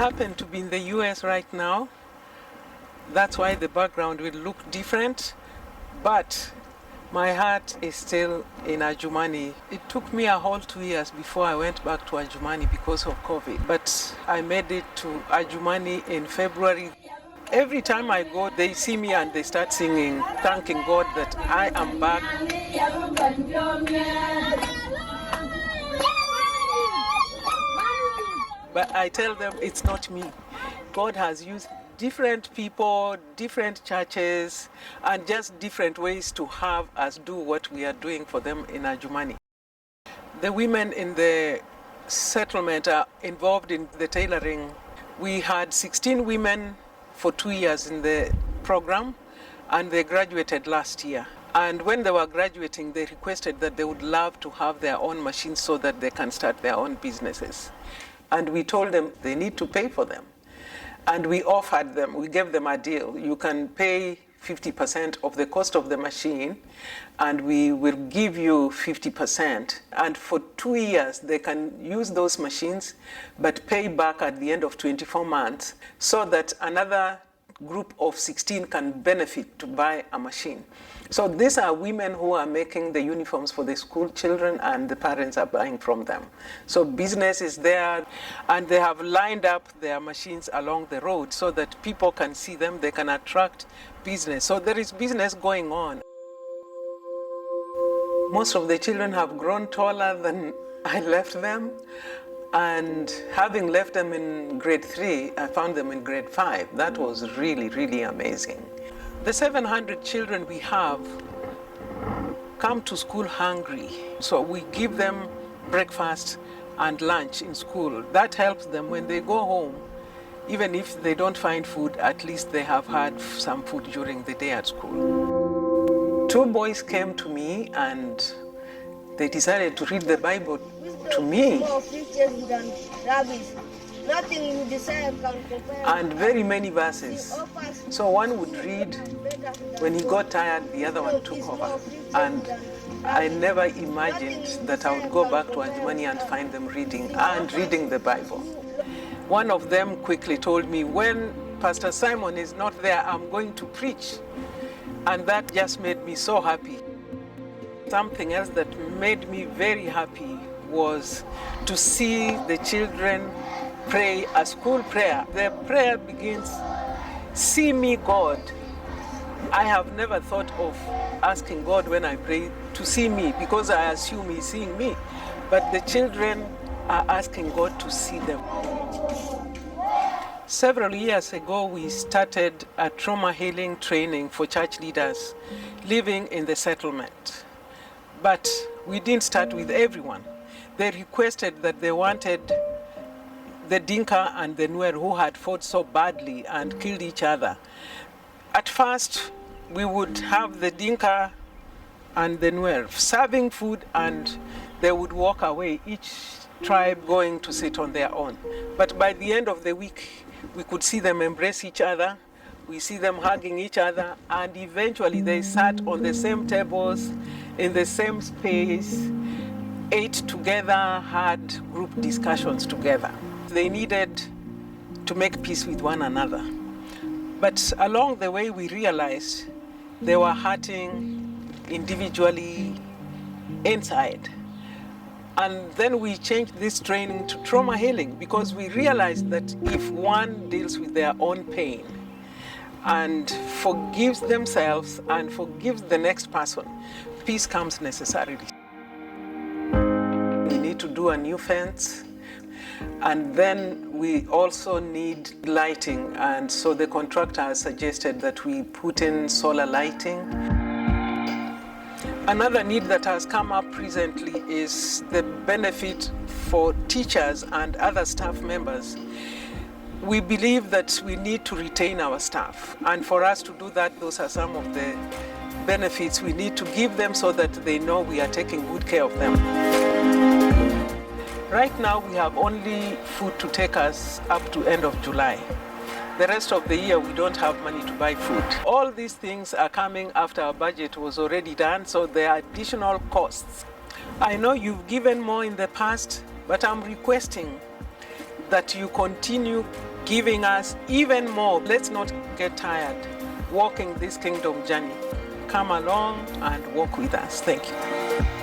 happen to be in the US right now. That's why the background will look different, but my heart is still in Adjumani. It took me a whole 2 years before I went back to Adjumani because of COVID, but I made it to Adjumani in February. Every time I go, they see me and they start singing, thanking God that I am back. But I tell them it's not me. God has used different people, different churches, and just different ways to have us do what we are doing for them in Adjumani. The women in the settlement are involved in the tailoring. We had 16 women for 2 years in the program, and they graduated last year. And when they were graduating, they requested that they would love to have their own machines so that they can start their own businesses. And we told them they need to pay for them. And we offered them, we gave them a deal. You can pay 50% of the cost of the machine, and we will give you 50%. And for 2 years, they can use those machines, but pay back at the end of 24 months, so that another group of 16 can benefit to buy a machine. So these are women who are making the uniforms for the school children, and the parents are buying from them. So business is there, and they have lined up their machines along the road so that people can see them, they can attract business. So there is business going on. Most of the children have grown taller than I left them. And having left them in grade 3, I found them in grade 5. That was really, really amazing. The 700 children we have come to school hungry. So we give them breakfast and lunch in school. That helps them when they go home. Even if they don't find food, at least they have had some food during the day at school. 2 boys came to me and they decided to read the Bible to me. And very many verses. So one would read, when he got tired, the other one took over. And I never imagined that I would go back to Adjumani and find them reading the Bible. One of them quickly told me, when Pastor Simon is not there, I'm going to preach. And that just made me so happy. Something else that made me very happy was to see the children pray a school prayer. Their prayer begins, "See me, God." I have never thought of asking God when I pray to see me, because I assume He's seeing me. But the children are asking God to see them. Several years ago, we started a trauma healing training for church leaders living in the settlement. But we didn't start with everyone. They requested that they wanted the Dinka and the Nuer who had fought so badly and killed each other. At first, we would have the Dinka and the Nuer serving food, and they would walk away, each tribe going to sit on their own. But by the end of the week, we could see them embrace each other, we see them hugging each other, and eventually they sat on the same tables, in the same space, ate together, had group discussions together. They needed to make peace with one another. But along the way, we realized they were hurting individually inside. And then we changed this training to trauma healing, because we realized that if one deals with their own pain and forgives themselves and forgives the next person, peace comes necessarily. We need to do a new fence, and then we also need lighting, and so the contractor has suggested that we put in solar lighting. Another need that has come up recently is the benefit for teachers and other staff members. We believe that we need to retain our staff, and for us to do that, those are some of the benefits we need to give them so that they know we are taking good care of them. Right now, we have only food to take us up to end of July. The rest of the year, we don't have money to buy food. All these things are coming after our budget was already done, so there are additional costs. I know you've given more in the past, but I'm requesting that you continue giving us even more. Let's not get tired walking this kingdom journey. Come along and walk with us. Thank you.